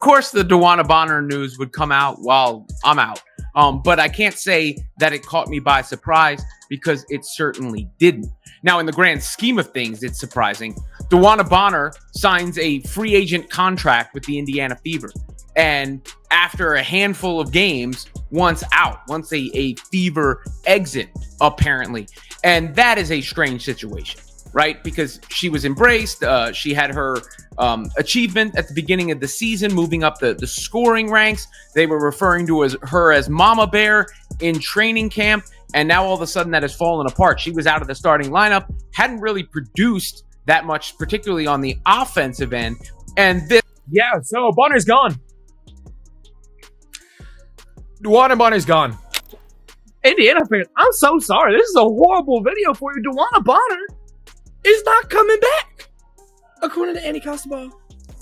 course, the Dewana Bonner news would come out while I'm out. But I can't say that it caught me by surprise because it certainly didn't. Now, in the grand scheme of things, it's surprising. Dewana Bonner signs a free agent contract with the Indiana Fever. And after a handful of games, wants a Fever exit, apparently. And that is a strange situation, right? Because she was embraced. She had her achievement at the beginning of the season, moving up the scoring ranks. They were referring to her as Mama Bear in training camp. And now all of a sudden that has fallen apart. She was out of the starting lineup, hadn't really produced that much, particularly on the offensive end. And this... Yeah, so Bonner's gone. Dewana Bonner's gone. Indiana fans, I'm so sorry. This is a horrible video for you. Dewana Bonner is not coming back, according to Andy Costabile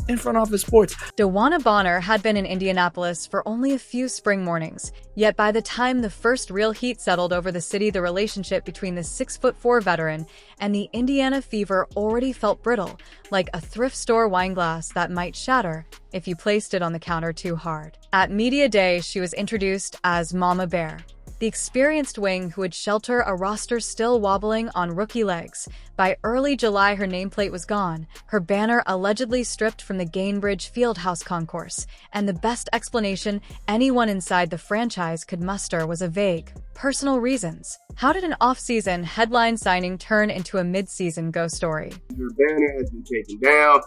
in Front Office Sports. Dewana Bonner had been in Indianapolis for only a few spring mornings, yet by the time the first real heat settled over the city, the relationship between the 6'4" veteran and the Indiana Fever already felt brittle, like a thrift store wine glass that might shatter if you placed it on the counter too hard. At Media Day, she was introduced as Mama Bear, the experienced wing who would shelter a roster still wobbling on rookie legs. By early July, her nameplate was gone, her banner allegedly stripped from the Gainbridge Fieldhouse concourse, and the best explanation anyone inside the franchise could muster was a vague, personal reasons. How did an off-season headline signing turn into a mid-season ghost story? Her banner has been taken down.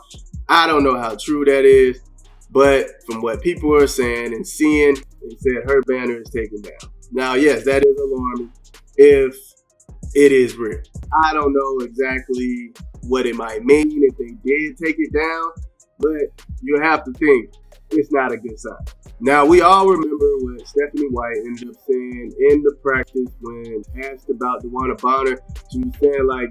I don't know how true that is, but from what people are saying and seeing, they said her banner is taken down. Now, yes, that is alarming if it is real. I don't know exactly what it might mean if they did take it down, but you have to think it's not a good sign. Now, we all remember what Stephanie White ended up saying in the practice when asked about Dewana Bonner. She was saying, like,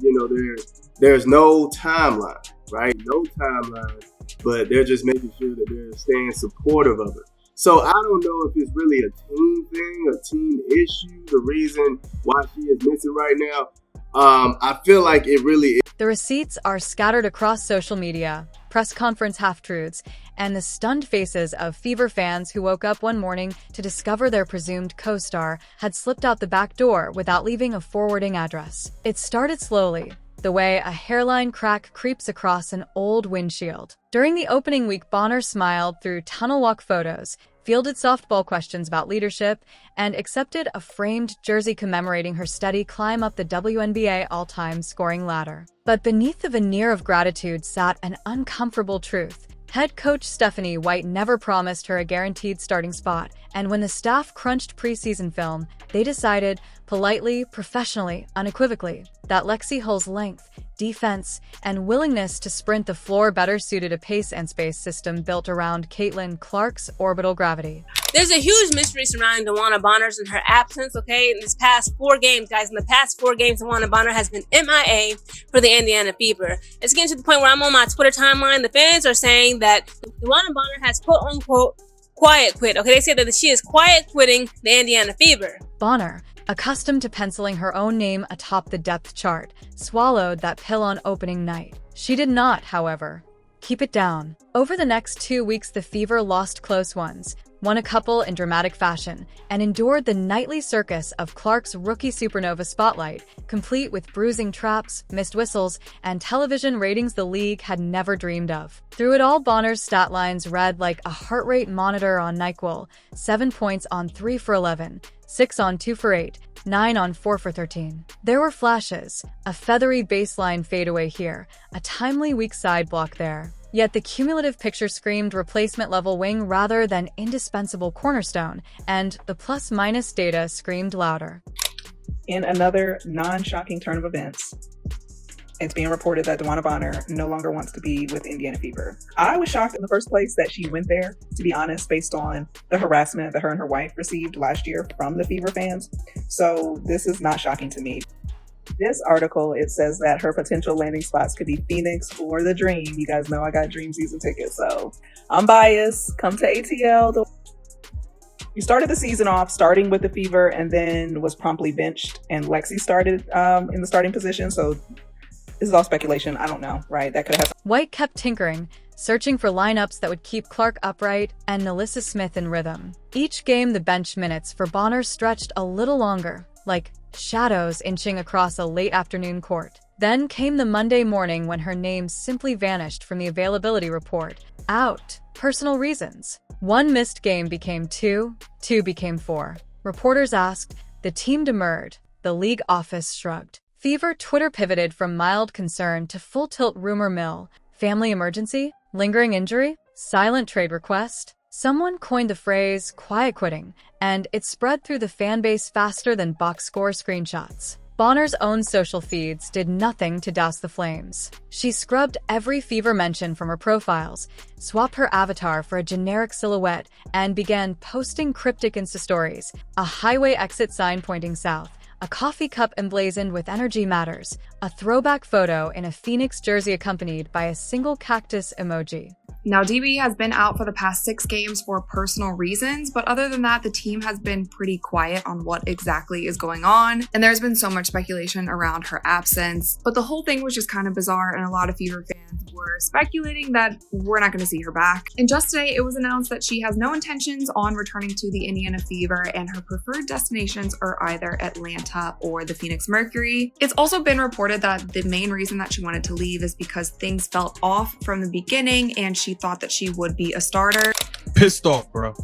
there's no timeline, right? No timeline, but they're just making sure that they're staying supportive of her. So I don't know if it's really a team thing, a team issue, the reason why she is missing right now. I feel like it really is. The receipts are scattered across social media, press conference half-truths, and the stunned faces of Fever fans who woke up one morning to discover their presumed co-star had slipped out the back door without leaving a forwarding address. It started slowly, the way a hairline crack creeps across an old windshield. During the opening week, Bonner smiled through tunnel walk photos, fielded softball questions about leadership, and accepted a framed jersey commemorating her steady climb up the WNBA all-time scoring ladder. But beneath the veneer of gratitude sat an uncomfortable truth. Head coach Stephanie White never promised her a guaranteed starting spot, and when the staff crunched preseason film, they decided, politely, professionally, unequivocally, that Lexi Hull's length, defense, and willingness to sprint the floor better suited a pace and space system built around Caitlin Clark's orbital gravity. There's a huge mystery surrounding Dewana Bonner and her absence, okay? In this past 4 games, guys, in the past 4 games, Dewana Bonner has been MIA for the Indiana Fever. It's getting to the point where I'm on my Twitter timeline. The fans are saying that Dewana Bonner has quote-unquote quiet quit, okay? They say that she is quiet quitting the Indiana Fever. Bonner, accustomed to penciling her own name atop the depth chart, swallowed that pill on opening night. She did not, however, keep it down. Over the next 2 weeks, the Fever lost close ones, won a couple in dramatic fashion, and endured the nightly circus of Clark's rookie supernova spotlight, complete with bruising traps, missed whistles, and television ratings the league had never dreamed of. Through it all, Bonner's stat lines read like a heart rate monitor on NyQuil: 7 points on 3 for 11, 6 on 2 for 8, 9 on 4 for 13. There were flashes, a feathery baseline fadeaway here, a timely weak side block there. Yet the cumulative picture screamed replacement-level wing rather than indispensable cornerstone, and the plus-minus data screamed louder. In another non-shocking turn of events, it's being reported that Dewana Bonner no longer wants to be with Indiana Fever. I was shocked in the first place that she went there, to be honest, based on the harassment that her and her wife received last year from the Fever fans. So this is not shocking to me. This article, it says that her potential landing spots could be Phoenix or the Dream. You guys know I got Dream season tickets, so I'm biased. Come to ATL. You started the season off starting with the Fever and then was promptly benched, and Lexi started in the starting position. So this is all speculation. I don't know, right? That could have. White kept tinkering, searching for lineups that would keep Clark upright and Nalissa Smith in rhythm. Each game, the bench minutes for Bonner stretched a little longer, like shadows inching across a late afternoon court. Then came the Monday morning when her name simply vanished from the availability report. Out. Personal reasons. 1 missed game became 2, 2 became 4. Reporters asked, the team demurred, the league office shrugged. Fever Twitter pivoted from mild concern to full-tilt rumor mill. Family emergency? Lingering injury? Silent trade request? Someone coined the phrase quiet quitting, and it spread through the fanbase faster than box score screenshots. Bonner's own social feeds did nothing to douse the flames. She scrubbed every Fever mention from her profiles, swapped her avatar for a generic silhouette, and began posting cryptic Insta stories, a highway exit sign pointing south, a coffee cup emblazoned with Energy Matters, a throwback photo in a Phoenix jersey accompanied by a single cactus emoji. Now, DB has been out for the past 6 games for personal reasons, but other than that, the team has been pretty quiet on what exactly is going on, and there's been so much speculation around her absence. But the whole thing was just kind of bizarre, and a lot of Fever fans were speculating that we're not going to see her back. And just today, it was announced that she has no intentions on returning to the Indiana Fever, and her preferred destinations are either Atlanta or the Phoenix Mercury. It's also been reported that the main reason that she wanted to leave is because things felt off from the beginning, and she thought that she would be a starter. Pissed off, bro.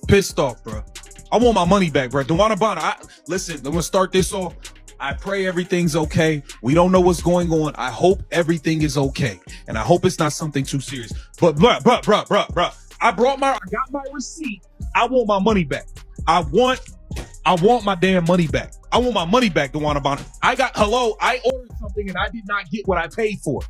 Pissed off, bro. I want my money back, bro. DeWanna Bonner, listen, I'm gonna start this off. I pray everything's okay. We don't know what's going on. I hope everything is okay. And I hope it's not something too serious. But bruh. I got my receipt. I want my money back. I want my damn money back. I want my money back, DeWanna Bonner. I ordered something and I did not get what I paid for.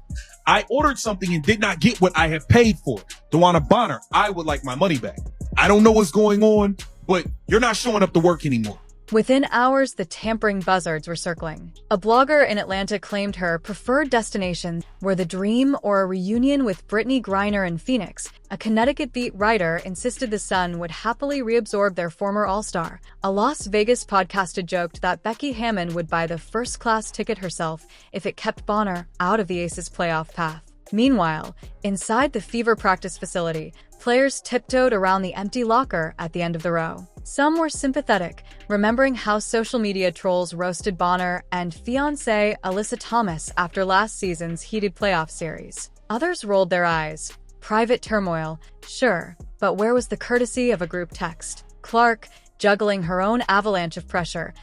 I ordered something and did not get what I have paid for. DeWanna Bonner, I would like my money back. I don't know what's going on, but you're not showing up to work anymore. Within hours, the tampering buzzards were circling. A blogger in Atlanta claimed her preferred destinations were the Dream or a reunion with Brittany Griner in Phoenix. A Connecticut beat writer insisted the Sun would happily reabsorb their former all-star. A Las Vegas podcaster joked that Becky Hammon would buy the first-class ticket herself if it kept Bonner out of the Aces playoff path. Meanwhile, inside the Fever practice facility, players tiptoed around the empty locker at the end of the row. Some were sympathetic, remembering how social media trolls roasted Bonner and fiancée Alyssa Thomas after last season's heated playoff series. Others rolled their eyes. Private turmoil, sure, but where was the courtesy of a group text? Clark, juggling her own avalanche of pressure.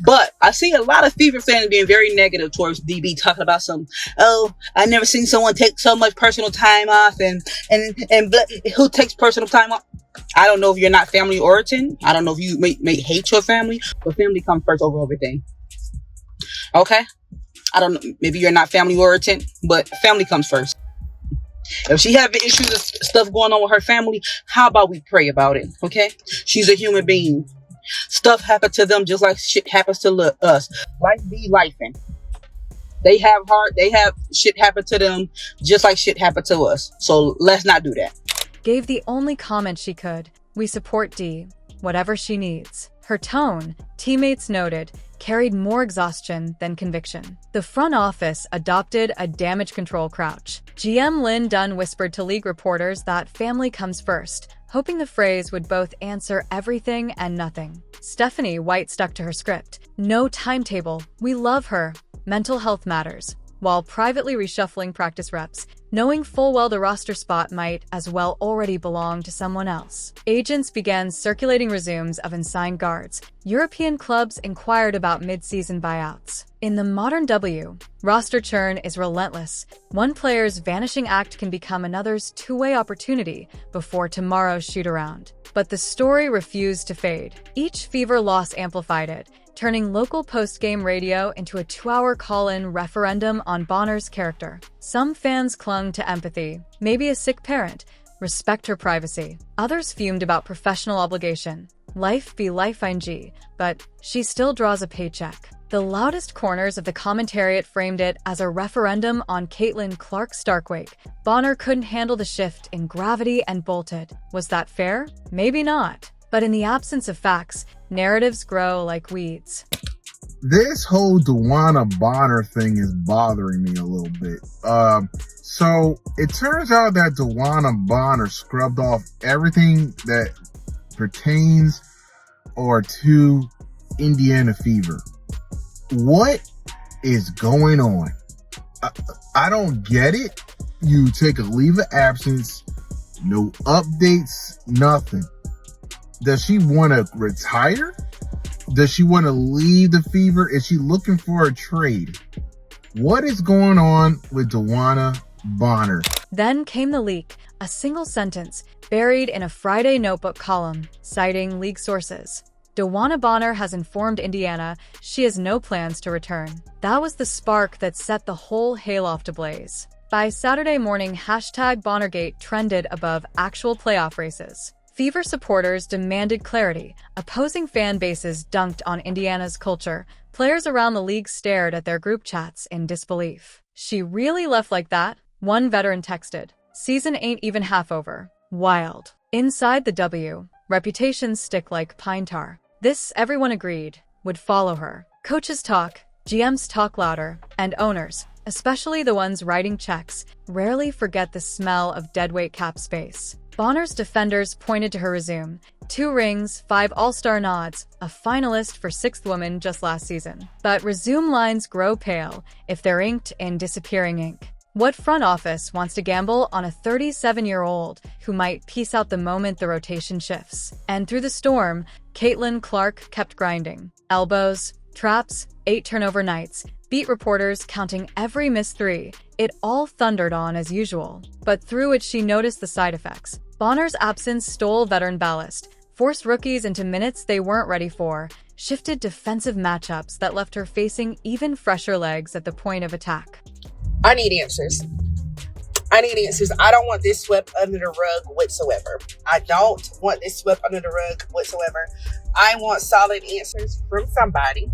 But I see a lot of Fever fans being very negative towards DB, talking about I never seen someone take so much personal time off and who takes personal time off? I don't know if you're not family origin. I don't know if you may hate your family, but family comes first over everything. Okay? I don't know. Maybe you're not family origin, but family comes first. If she having issues of stuff going on with her family, how about we pray about it? Okay? She's a human being. Stuff happens to them just like shit happens to us. Life be lifing. They have shit happen to them just like shit happened to us. So let's not do that. Gave the only comment she could. We support D, whatever she needs. Her tone, teammates noted, carried more exhaustion than conviction. The front office adopted a damage control crouch. GM Lynn Dunn whispered to league reporters that family comes first, hoping the phrase would both answer everything and nothing. Stephanie White stuck to her script. No timetable. We love her. Mental health matters. While privately reshuffling practice reps, knowing full well the roster spot might as well already belong to someone else. Agents began circulating resumes of unsigned guards. European clubs inquired about mid-season buyouts. In the modern W, roster churn is relentless. One player's vanishing act can become another's two-way opportunity before tomorrow's shoot-around. But the story refused to fade. Each Fever loss amplified it, turning local post-game radio into a 2-hour call-in referendum on Bonner's character. Some fans clung to empathy, maybe a sick parent, respect her privacy. Others fumed about professional obligation. Life be life ing, but she still draws a paycheck. The loudest corners of the commentariat framed it as a referendum on Caitlin Clark's star-quake. Bonner couldn't handle the shift in gravity and bolted. Was that fair? Maybe not. But in the absence of facts, narratives grow like weeds. this whole Dewana Bonner thing is bothering me a little bit. So it turns out that Dewana Bonner scrubbed off everything that pertains or to Indiana Fever. What is going on? I don't get it. You take a leave of absence, no updates, nothing. Does she want to retire? Does she want to leave the Fever? Is she looking for a trade? What is going on with Dewana Bonner? Then came the leak, a single sentence buried in a Friday notebook column, citing league sources. Dewana Bonner has informed Indiana she has no plans to return. That was the spark that set the whole hayloft ablaze. By Saturday morning, #Bonnergate trended above actual playoff races. Fever supporters demanded clarity. Opposing fan bases dunked on Indiana's culture. Players around the league stared at their group chats in disbelief. She really left like that? One veteran texted. Season ain't even half over. Wild. Inside the W, reputations stick like pine tar. This, everyone agreed, would follow her. Coaches talk, GMs talk louder, and owners, especially the ones writing checks, rarely forget the smell of deadweight cap space. Bonner's defenders pointed to her resume. 2 rings, 5 all-star nods, a finalist for 6th woman just last season. But resume lines grow pale if they're inked in disappearing ink. What front office wants to gamble on a 37-year-old who might piece out the moment the rotation shifts? And through the storm, Caitlin Clark kept grinding. Elbows, traps, 8 turnover nights, beat reporters counting every missed 3. It all thundered on as usual. But through it she noticed the side effects. Bonner's absence stole veteran ballast, forced rookies into minutes they weren't ready for, shifted defensive matchups that left her facing even fresher legs at the point of attack. I need answers. I need answers. I don't want this swept under the rug whatsoever. I don't want this swept under the rug whatsoever. I want solid answers from somebody,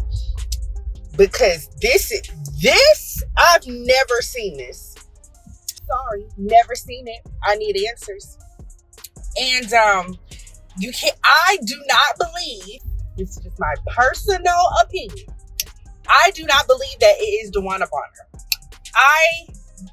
because this, I've never seen this. Sorry, never seen it. I need answers. And I do not believe, this is just my personal opinion, I do not believe that it is Dewana Bonner. I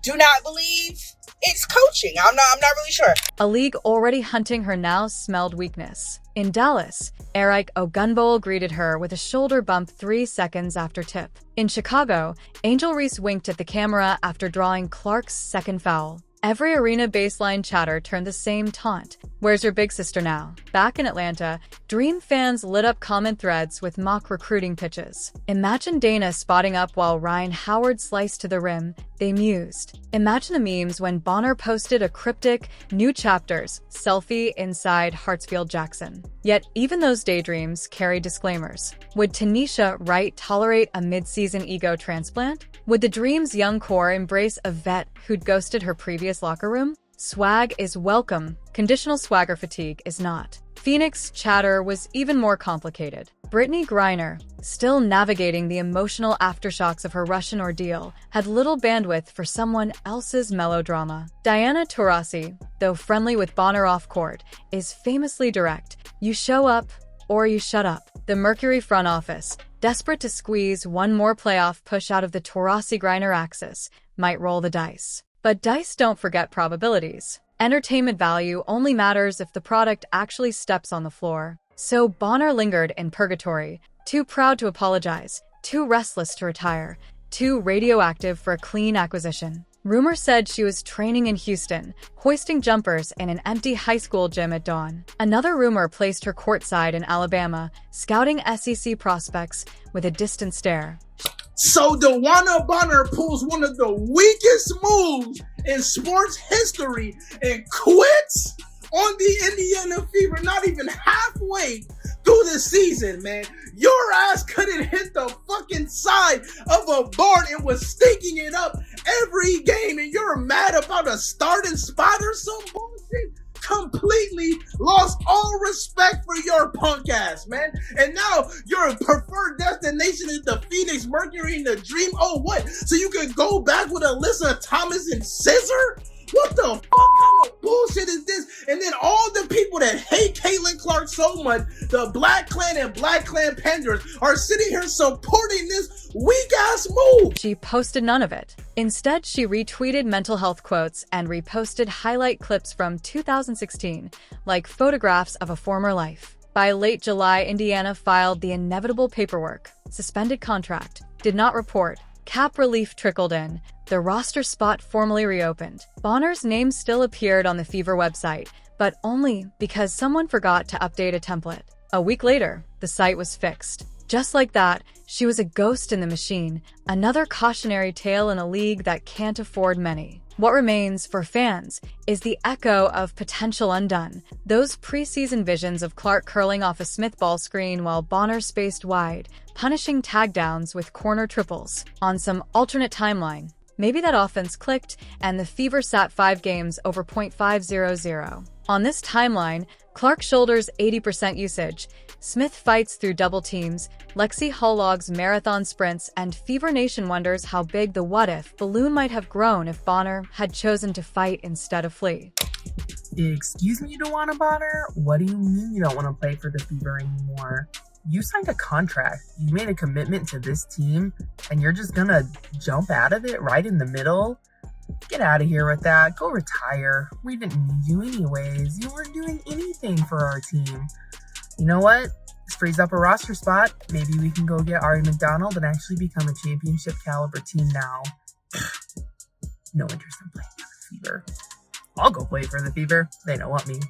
do not believe it's coaching. I'm not really sure. A league already hunting her now smelled weakness. In Dallas, Eric Ogunbowl greeted her with a shoulder bump 3 seconds after tip. In Chicago, Angel Reese winked at the camera after drawing Clark's second foul. Every arena baseline chatter turned the same taunt. Where's your big sister now? Back in Atlanta, Dream fans lit up comment threads with mock recruiting pitches. Imagine Dana spotting up while Ryan Howard sliced to the rim. They mused. Imagine the memes when Bonner posted a cryptic, new chapters, selfie inside Hartsfield Jackson. Yet even those daydreams carry disclaimers. Would Tanisha Wright tolerate a mid-season ego transplant? Would the Dream's young core embrace a vet who'd ghosted her previous locker room? Swag is welcome. Conditional swagger fatigue is not. Phoenix chatter was even more complicated. Brittany Griner, still navigating the emotional aftershocks of her Russian ordeal, had little bandwidth for someone else's melodrama. Diana Taurasi, though friendly with Bonner off-court, is famously direct. You show up, or you shut up. The Mercury front office, desperate to squeeze one more playoff push out of the Taurasi-Griner axis, might roll the dice. But dice don't forget probabilities. Entertainment value only matters if the product actually steps on the floor. So Bonner lingered in purgatory, too proud to apologize, too restless to retire, too radioactive for a clean acquisition. Rumor said she was training in Houston, hoisting jumpers in an empty high school gym at dawn. Another rumor placed her courtside in Alabama, scouting SEC prospects with a distant stare. So Dewana Bonner pulls one of the weakest moves in sports history and quits on the Indiana Fever, not even halfway through the season, man. Your ass couldn't hit the fucking side of a barn and was stinking it up every game, and you're mad about a starting spot or some bullshit? Completely lost all respect for your punk ass, man. And now your preferred destination is the Phoenix Mercury and the Dream. Oh, what? So you can go back with Alyssa Thomas and Scissor? What the fuck kind of bullshit is this? And then all the people that hate Caitlin Clark so much, the Black Clan and Black Clan Panders, are sitting here supporting this weak-ass move. She posted none of it. Instead, she retweeted mental health quotes and reposted highlight clips from 2016, like photographs of a former life. By late July, Indiana filed the inevitable paperwork. Suspended contract. Did not report. Cap relief trickled in. The roster spot formally reopened. Bonner's name still appeared on the Fever website, but only because someone forgot to update a template. A week later, the site was fixed. Just like that, she was a ghost in the machine, another cautionary tale in a league that can't afford many. What remains for fans is the echo of potential undone, those preseason visions of Clark curling off a Smith ball screen while Bonner spaced wide, punishing tag downs with corner triples. On some alternate timeline, maybe that offense clicked and the Fever sat 5 games over .500. On this timeline, Clark shoulders 80% usage, Smith fights through double teams, Lexi Hull logs marathon sprints, and Fever Nation wonders how big the what-if balloon might have grown if Bonner had chosen to fight instead of flee. Excuse me, DeWanna Bonner? What do you mean you don't want to play for the Fever anymore? You signed a contract, you made a commitment to this team, and you're just gonna jump out of it right in the middle? Get out of here with that. Go retire. We didn't need you anyways. You weren't doing anything for our team. You know what? This frees up a roster spot. Maybe we can go get Ari McDonald and actually become a championship caliber team now. No interest in playing for the Fever. I'll go play for the Fever. They don't want me.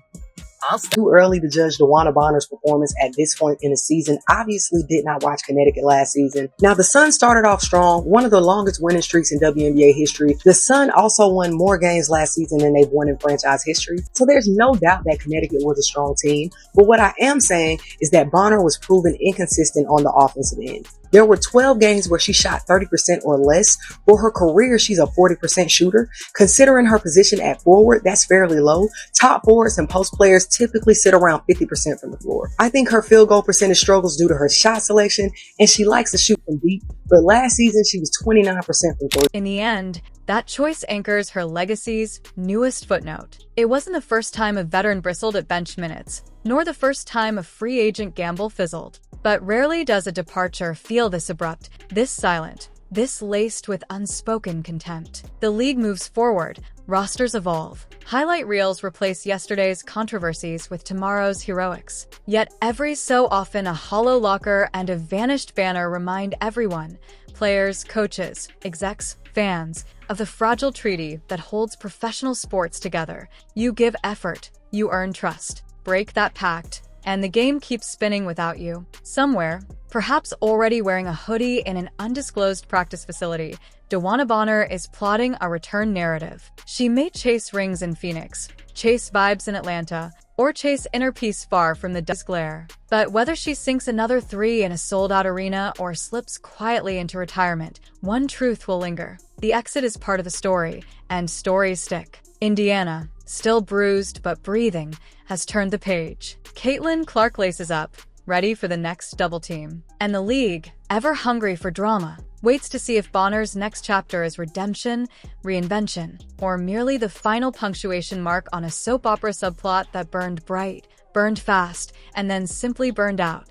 Too early to judge DeWanna Bonner's performance at this point in the season. Obviously did not watch Connecticut last season. Now the Sun started off strong, one of the longest winning streaks in WNBA history. The Sun also won more games last season than they've won in franchise history. So there's no doubt that Connecticut was a strong team. But what I am saying is that Bonner was proven inconsistent on the offensive end. There were 12 games where she shot 30% or less. For her career, she's a 40% shooter. Considering her position at forward, that's fairly low. Top forwards and post players typically sit around 50% from the floor. I think her field goal percentage struggles due to her shot selection, and she likes to shoot from deep, but last season she was 29% from three. In the end, that choice anchors her legacy's newest footnote. It wasn't the first time a veteran bristled at bench minutes, nor the first time a free agent gamble fizzled. But rarely does a departure feel this abrupt, this silent, this laced with unspoken contempt. The league moves forward, rosters evolve. Highlight reels replace yesterday's controversies with tomorrow's heroics. Yet every so often a hollow locker and a vanished banner remind everyone, players, coaches, execs, fans, of the fragile treaty that holds professional sports together. You give effort, you earn trust. Break that pact, and the game keeps spinning without you. Somewhere, perhaps already wearing a hoodie in an undisclosed practice facility, DeWanna Bonner is plotting a return narrative. She may chase rings in Phoenix, chase vibes in Atlanta, or chase inner peace far from the dusk glare. But whether she sinks another 3 in a sold-out arena or slips quietly into retirement, one truth will linger. The exit is part of the story, and stories stick. Indiana, still bruised but breathing, has turned the page. Caitlin Clark laces up, ready for the next double team. And the league, ever hungry for drama, waits to see if Bonner's next chapter is redemption, reinvention, or merely the final punctuation mark on a soap opera subplot that burned bright, burned fast, and then simply burned out.